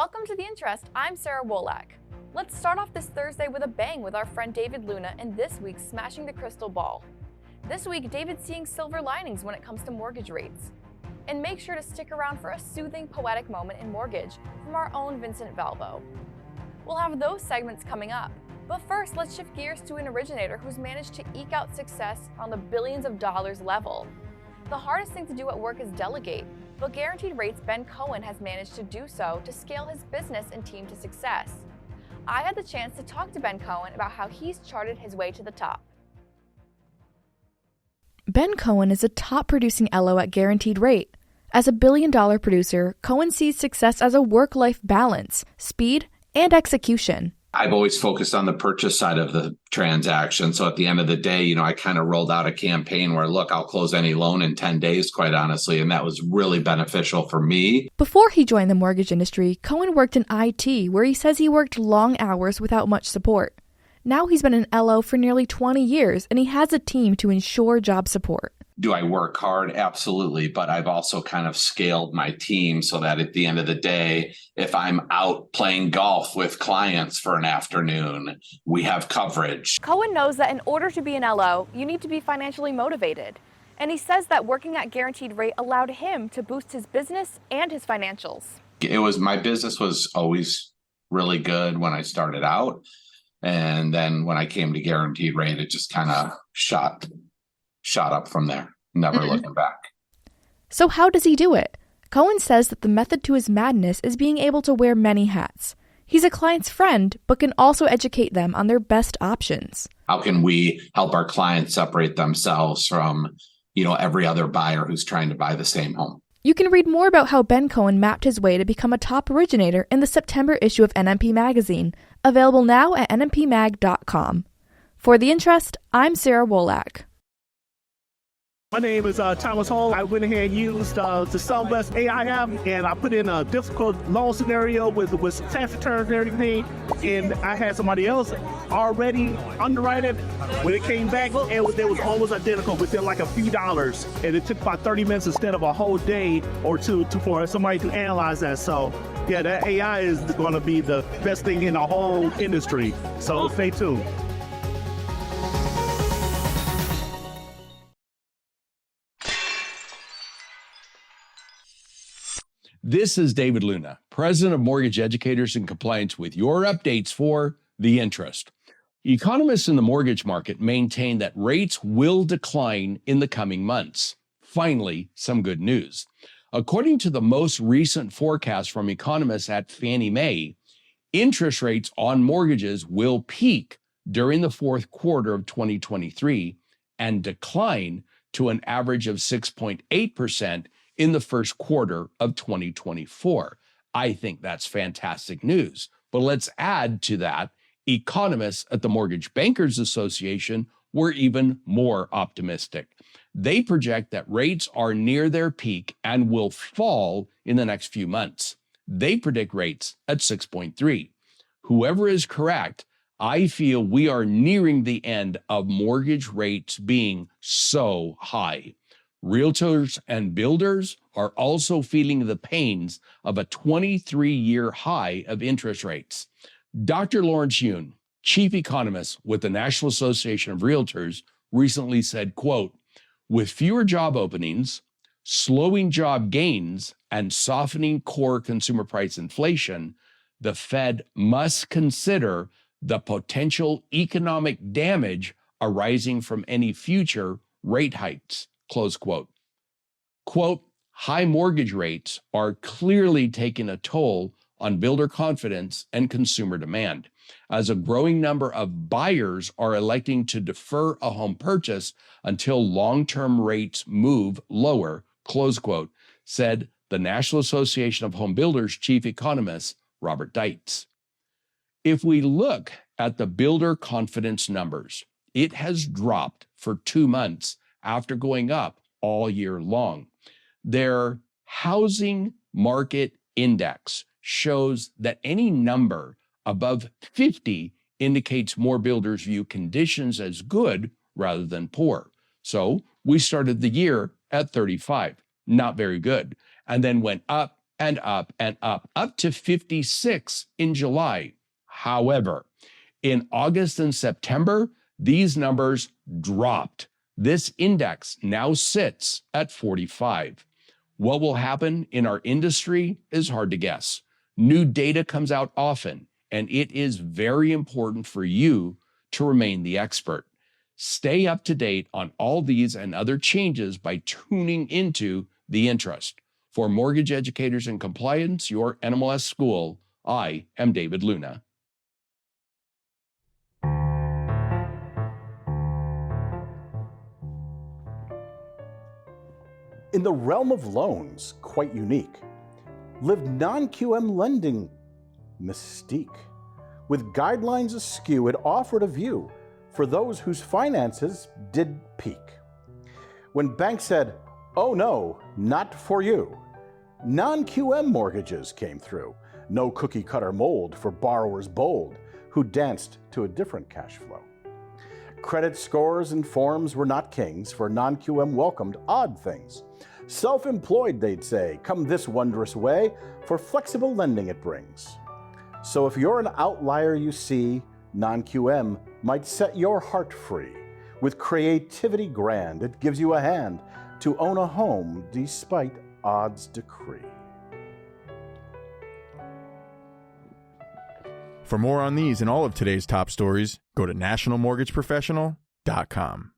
Welcome to The Interest. I'm Sarah Wolak. Let's start off this Thursday with a bang with our friend David Luna in this week's Smashing the Crystal Ball. This week, David's seeing silver linings when it comes to mortgage rates. And make sure to stick around for a soothing, poetic moment in mortgage from our own Vincent Valvo. We'll have those segments coming up. But first, let's shift gears to an originator who's managed to eke out success on the billions of dollars level. The hardest thing to do at work is delegate, but Guaranteed Rates' Ben Cohen has managed to do so to scale his business and team to success. I had the chance to talk to Ben Cohen about how he's charted his way to the top. Ben Cohen is a top-producing LO at Guaranteed Rate. As a billion-dollar producer, Cohen sees success as a work-life balance, speed, and execution. I've always focused on the purchase side of the transaction. So at the end of the day, I kind of rolled out a campaign where, look, I'll close any loan in 10 days, quite honestly. And that was really beneficial for me. Before he joined the mortgage industry, Cohen worked in IT, where he says he worked long hours without much support. Now he's been an LO for nearly 20 years, and he has a team to ensure job support. Do I work hard? Absolutely. But I've also kind of scaled my team so that at the end of the day, if I'm out playing golf with clients for an afternoon, we have coverage. Cohen knows that in order to be an LO, you need to be financially motivated. And he says that working at Guaranteed Rate allowed him to boost his business and his financials. My business was always really good when I started out. And then when I came to Guaranteed Rate, it just kind of shot up from there, never looking back. So how does he do it? Cohen says that the method to his madness is being able to wear many hats. He's a client's friend, but can also educate them on their best options. How can we help our clients separate themselves from, every other buyer who's trying to buy the same home? You can read more about how Ben Cohen mapped his way to become a top originator in the September issue of NMP Magazine, available now at nmpmag.com. For The Interest, I'm Sarah Wolak. My name is Thomas Hall. I went ahead and used the Sunbest AI app, and I put in a difficult loan scenario with some tax returns and everything, and I had somebody else already underwrite it. When it came back, it was almost identical within like a few dollars, and it took about 30 minutes instead of a whole day or two for somebody to analyze that. So, yeah, that AI is going to be the best thing in the whole industry. So stay tuned. This is David Luna, President of Mortgage Educators and Compliance, with your updates for The Interest. Economists in the mortgage market maintain that rates will decline in the coming months. Finally, some good news. According to the most recent forecast from economists at Fannie Mae, interest rates on mortgages will peak during the fourth quarter of 2023 and decline to an average of 6.8% in the first quarter of 2024. I think that's fantastic news. But let's add to that, economists at the Mortgage Bankers Association were even more optimistic. They project that rates are near their peak and will fall in the next few months. They predict rates at 6.3. Whoever is correct, I feel we are nearing the end of mortgage rates being so high. Realtors and builders are also feeling the pains of a 23-year high of interest rates. Dr. Lawrence Yun, chief economist with the National Association of Realtors, recently said, quote, "With fewer job openings, slowing job gains, and softening core consumer price inflation, the Fed must consider the potential economic damage arising from any future rate hikes." Close quote. Quote, "High mortgage rates are clearly taking a toll on builder confidence and consumer demand, as a growing number of buyers are electing to defer a home purchase until long-term rates move lower," close quote, said the National Association of Home Builders chief economist, Robert Deitz. If we look at the builder confidence numbers, it has dropped for 2 months after going up all year long. Their housing market index shows that any number above 50 indicates more builders view conditions as good rather than poor. So we started the year at 35, not very good, and then went up and up to 56 in July. However, in August and September, these numbers dropped. This index now sits at 45. What will happen in our industry is hard to guess. New data comes out often, and it is very important for you to remain the expert. Stay up to date on all these and other changes by tuning into The Interest. For Mortgage Educators in Compliance, your NMLS school, I am David Luna. In the realm of loans, quite unique, lived non-QM lending mystique. With guidelines askew, it offered a view for those whose finances did peak. When banks said, "Oh no, not for you," non-QM mortgages came through. No cookie-cutter mold for borrowers bold who danced to a different cash flow. Credit scores and forms were not kings, for non-QM welcomed odd things. Self-employed, they'd say, come this wondrous way, for flexible lending it brings. So if you're an outlier you see, non-QM might set your heart free. With creativity grand, it gives you a hand to own a home despite odds decree. For more on these and all of today's top stories, go to nationalmortgageprofessional.com.